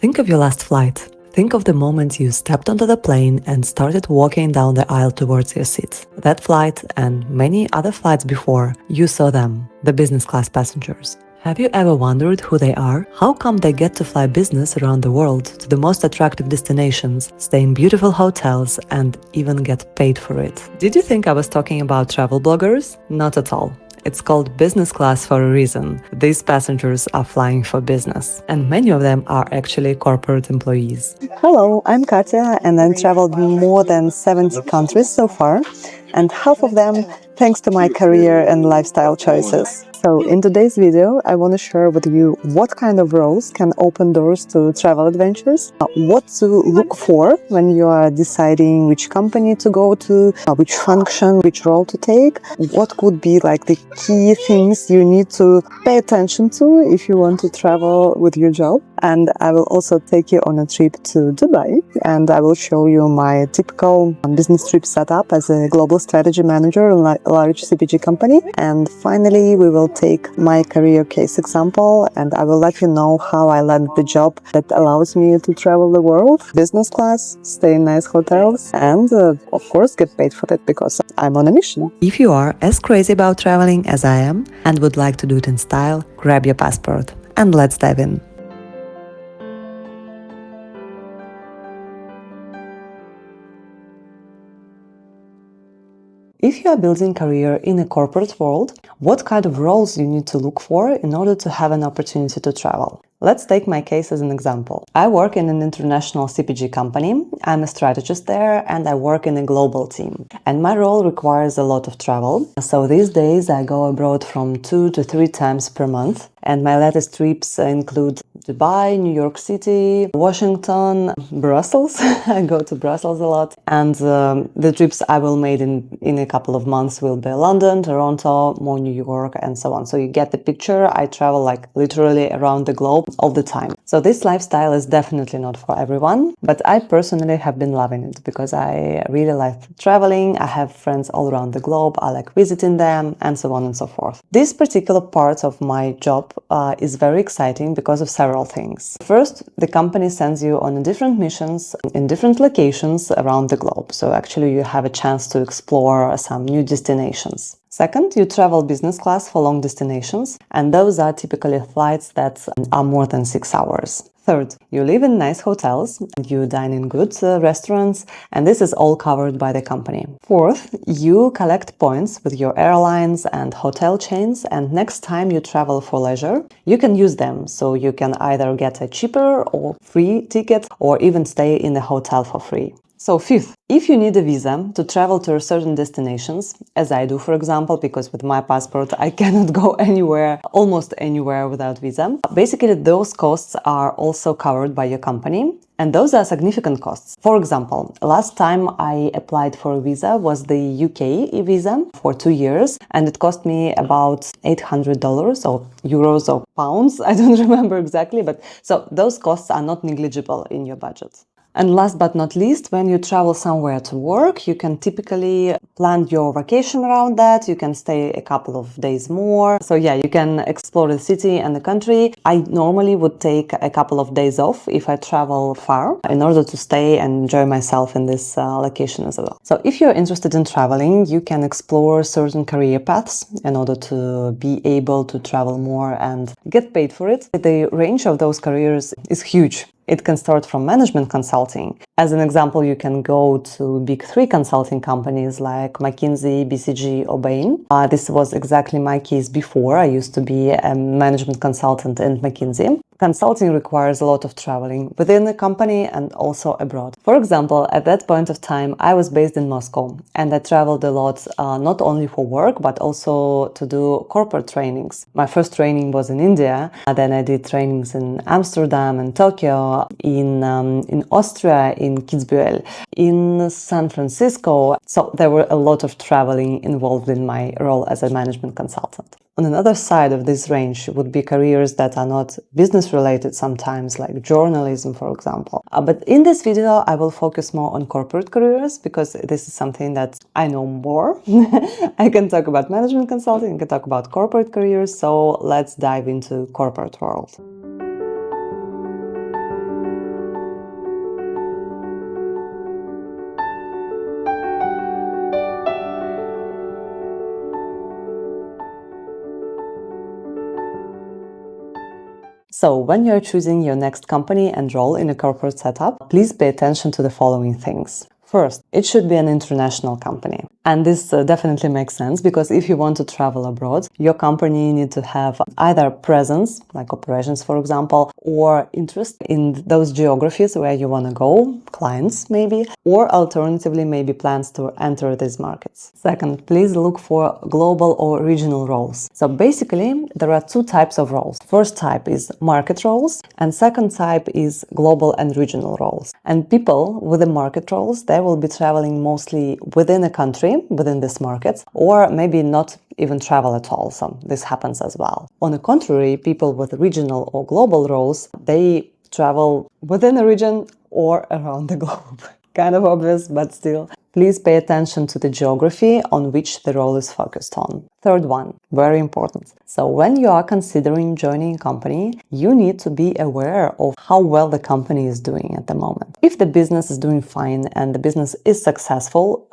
Think of your last flight. Think of the moment you stepped onto the plane and started walking down the aisle towards your seat. That flight and many other flights before, you saw them, the business class passengers. Have you ever wondered who they are? How come they get to fly business around the world to the most attractive destinations, stay in beautiful hotels, and even get paid for it? Did you think I was talking about travel bloggers? Not at all. It's called business class for a reason. These passengers are flying for business, and many of them are actually corporate employees. Hello, I'm Katya, and I've traveled more than 70 countries so far, and half of them thanks to my career and lifestyle choices. So in today's video, I want to share with you what kind of roles can open doors to travel adventures, what to look for when you are deciding which company to go to, which function, which role to take, what could be like the key things you need to pay attention to if you want to travel with your job. And I will also take you on a trip to Dubai, and I will show you my typical business trip setup as a global strategy manager in a large CPG company. And finally, we will take my career case example, and I will let you know how I landed the job that allows me to travel the world, business class, stay in nice hotels, and of course get paid for it because I'm on a mission. If you are as crazy about traveling as I am and would like to do it in style, grab your passport and let's dive in. If you are building a career in a corporate world, what kind of roles you need to look for in order to have an opportunity to travel? Let's take my case as an example. I work in an international CPG company. I'm a strategist there and I work in a global team. And my role requires a lot of travel. So these days I go abroad from 2 to 3 times per month. And my latest trips include Dubai, New York City, Washington, Brussels. I go to Brussels a lot. And the trips I will make in a couple of months will be London, Toronto, more New York, and so on. So you get the picture. I travel like literally around the globe all the time. So this lifestyle is definitely not for everyone, but I personally have been loving it because I really like traveling. I have friends all around the globe. I like visiting them and so on and so forth. This particular part of my job is very exciting because of several things. First, the company sends you on different missions in different locations around the globe. So actually you have a chance to explore some new destinations. Second, you travel business class for long destinations, and those are typically flights that are more than 6 hours. Third, you live in nice hotels, you dine in good restaurants, and this is all covered by the company. Fourth, you collect points with your airlines and hotel chains, and next time you travel for leisure, you can use them. So you can either get a cheaper or free ticket or even stay in a hotel for free. So fifth, if you need a visa to travel to certain destinations, as I do, for example, because with my passport I cannot go anywhere, almost anywhere without visa, basically those costs are also covered by your company. And those are significant costs. For example, last time I applied for a visa was the UK visa for 2 years, and it cost me about $800 or euros or pounds. I don't remember exactly, but so those costs are not negligible in your budget. And last but not least, when you travel somewhere to work, you can typically plan your vacation around that. You can stay a couple of days more. So yeah, you can explore the city and the country. I normally would take a couple of days off if I travel far in order to stay and enjoy myself in this location as well. So if you're interested in traveling, you can explore certain career paths in order to be able to travel more and get paid for it. The range of those careers is huge. It can start from management consulting. As an example, you can go to big 3 consulting companies like McKinsey, BCG, or Bain. This was exactly my case before. I used to be a management consultant in McKinsey. Consulting requires a lot of traveling within the company and also abroad. For example, at that point of time, I was based in Moscow and I traveled a lot, not only for work, but also to do corporate trainings. My first training was in India. Then I did trainings in Amsterdam and Tokyo, in Austria, in Kitzbühel, in San Francisco. So there were a lot of traveling involved in my role as a management consultant. On another side of this range would be careers that are not business related sometimes, like journalism, for example. But in this video, I will focus more on corporate careers because this is something that I know more. I can talk about management consulting, I can talk about corporate careers. So let's dive into corporate world. So when you're choosing your next company and role in a corporate setup, please pay attention to the following things. First, it should be an international company. And this definitely makes sense because if you want to travel abroad, your company needs to have either presence, like operations, for example, or interest in those geographies where you want to go, clients maybe, or alternatively, maybe plans to enter these markets. Second, please look for global or regional roles. So basically, there are two types of roles. First type is market roles, and second type is global and regional roles. And people with the market roles, they will be traveling mostly within a country, within this market, or maybe not even travel at all. So this happens as well. On the contrary, people with regional or global roles, they travel within a region or around the globe. Kind of obvious, but still. Please pay attention to the geography on which the role is focused on. Third one, very important. So when you are considering joining a company, you need to be aware of how well the company is doing at the moment. If the business is doing fine and the business is successful,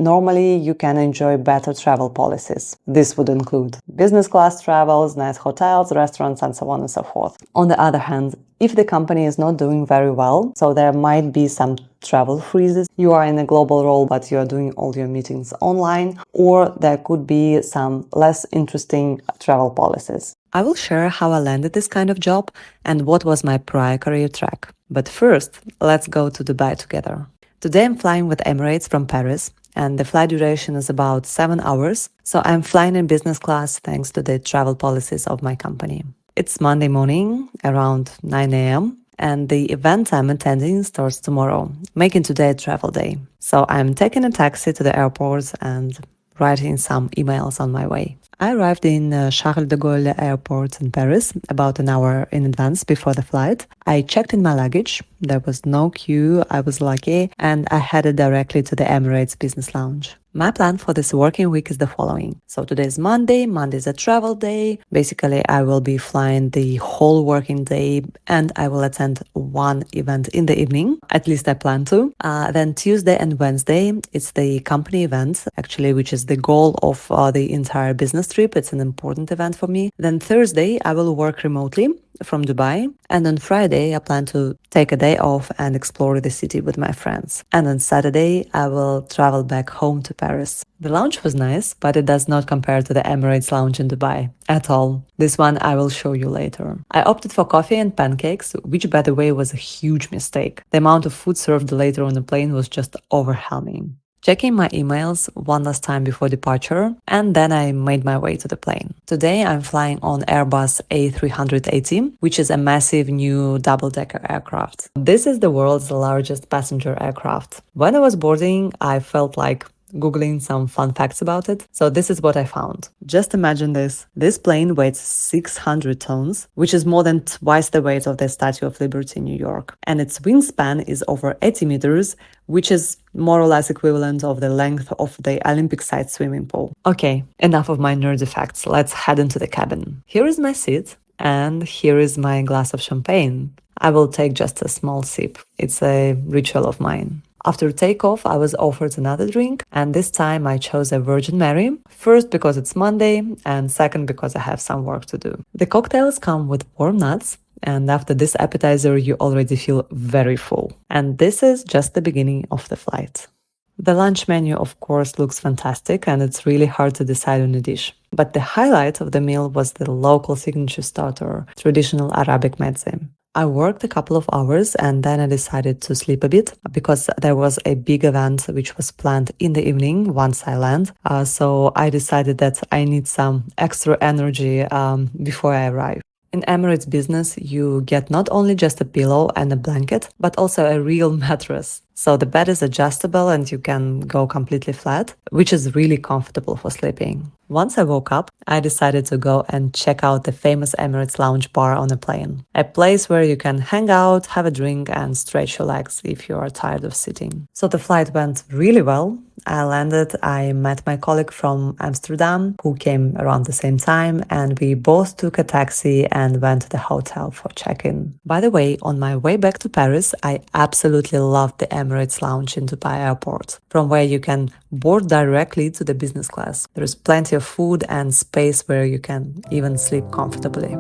normally you can enjoy better travel policies. This would include business class travels, nice hotels, restaurants, and so on and so forth. On the other hand, if the company is not doing very well, so there might be some travel freezes, you are in a global role but you are doing all your meetings online, or there could be some less interesting travel policies. I will share how I landed this kind of job and what was my prior career track. But first, let's go to Dubai together. Today I'm flying with Emirates from Paris, and the flight duration is about 7 hours, so I'm flying in business class thanks to the travel policies of my company. It's Monday morning, around 9 a.m., and the event I'm attending starts tomorrow, making today a travel day. So I'm taking a taxi to the airport and writing some emails on my way. I arrived in Charles de Gaulle Airport in Paris about an hour in advance before the flight. I checked in my luggage, there was no queue, I was lucky, and I headed directly to the Emirates Business Lounge. My plan for this working week is the following. So today is Monday, Monday is a travel day. Basically, I will be flying the whole working day and I will attend one event in the evening. At least I plan to. Then Tuesday and Wednesday, it's the company event, actually, which is the goal of the entire business trip. It's an important event for me. Then Thursday, I will work remotely from Dubai, and on Friday I plan to take a day off and explore the city with my friends. And on Saturday I will travel back home to Paris. The lounge was nice, but it does not compare to the Emirates lounge in Dubai at all. This one I will show you later. I opted for coffee and pancakes, which by the way was a huge mistake. The amount of food served later on the plane was just overwhelming. Checking my emails one last time before departure, and then I made my way to the plane. Today I'm flying on Airbus A380, which is a massive new double-decker aircraft. This is the world's largest passenger aircraft. When I was boarding, I felt like Googling some fun facts about it. So this is what I found. Just imagine this. This plane weighs 600 tons, which is more than twice the weight of the Statue of Liberty in New York. And its wingspan is over 80 meters, which is more or less equivalent of the length of the Olympic-sized swimming pool. Okay, enough of my nerdy facts. Let's head into the cabin. Here is my seat, and here is my glass of champagne. I will take just a small sip. It's a ritual of mine. After takeoff, I was offered another drink, and this time I chose a Virgin Mary, first because it's Monday, and second because I have some work to do. The cocktails come with warm nuts, and after this appetizer, you already feel very full. And this is just the beginning of the flight. The lunch menu, of course, looks fantastic, and it's really hard to decide on a dish. But the highlight of the meal was the local signature starter, traditional Arabic mezze. I worked a couple of hours and then I decided to sleep a bit because there was a big event which was planned in the evening once I land. So I decided that I need some extra energy before I arrive. In Emirates Business, you get not only just a pillow and a blanket, but also a real mattress. So the bed is adjustable and you can go completely flat, which is really comfortable for sleeping. Once I woke up, I decided to go and check out the famous Emirates Lounge bar on a plane. A place where you can hang out, have a drink and stretch your legs if you are tired of sitting. So the flight went really well. I landed, I met my colleague from Amsterdam who came around the same time, and we both took a taxi and went to the hotel for check-in. By the way, on my way back to Paris, I absolutely loved the Emirates Lounge in Dubai Airport, from where you can board directly to the business class. There's plenty of food and space where you can even sleep comfortably.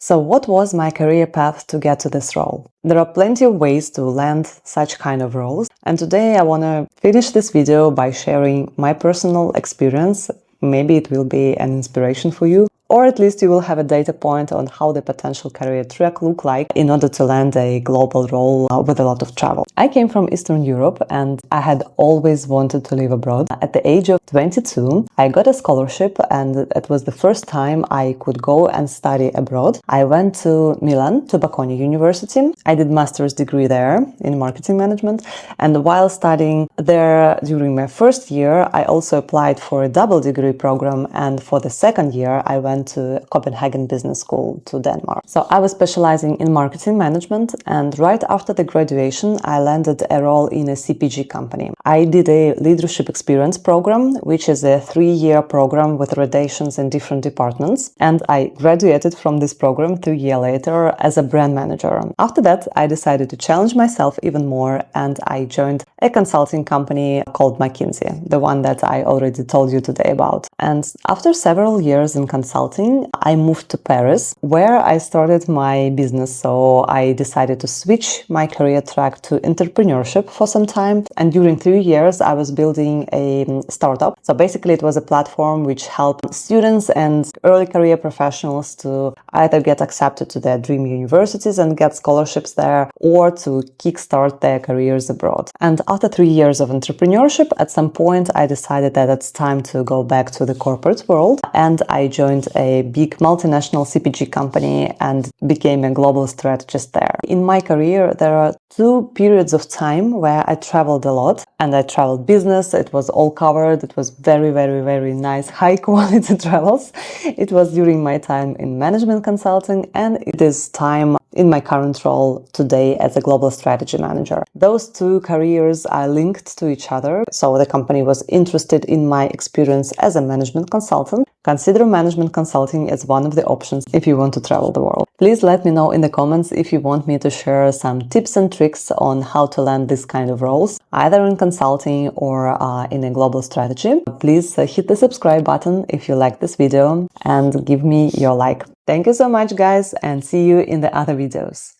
So what was my career path to get to this role? There are plenty of ways to land such kind of roles, and today I want to finish this video by sharing my personal experience. Maybe it will be an inspiration for you, or at least you will have a data point on how the potential career track look like in order to land a global role with a lot of travel. I came from Eastern Europe and I had always wanted to live abroad. At the age of 22, I got a scholarship and it was the first time I could go and study abroad. I went to Milan, to Bocconi University. I did master's degree there in marketing management, and while studying there during my first year, I also applied for a double degree program, and for the second year I went to Copenhagen Business School to Denmark. So I was specializing in marketing management, and right after the graduation I landed a role in a CPG company. I did a leadership experience program, which is a 3-year program with rotations in different departments, and I graduated from this program 2 years later as a brand manager. After that I decided to challenge myself even more, and I joined a consulting company called McKinsey, the one that I already told you today about. And after several years in consulting, I moved to Paris, where I started my business. So I decided to switch my career track to entrepreneurship for some time. And during 3 years, I was building a startup. So basically, it was a platform which helped students and early career professionals to either get accepted to their dream universities and get scholarships there, or to kickstart their careers abroad. And after 3 years of entrepreneurship, at some point, I decided that it's time to go back to the corporate world, and I joined a big multinational CPG company and became a global strategist there. In my career, there are 2 periods of time where I traveled a lot, and I traveled business. It was all covered. It was very, very, very nice, high quality travels. It was during my time in management consulting, and it is time in my current role today as a global strategy manager. Those 2 careers are linked to each other. So the company was interested in my experience as a management consultant. Consider management consulting as one of the options if you want to travel the world. Please let me know in the comments if you want me to share some tips and tricks on how to land this kind of roles, either in consulting or in a global strategy. Please hit the subscribe button if you like this video and give me your like. Thank you so much, guys, and see you in the other videos.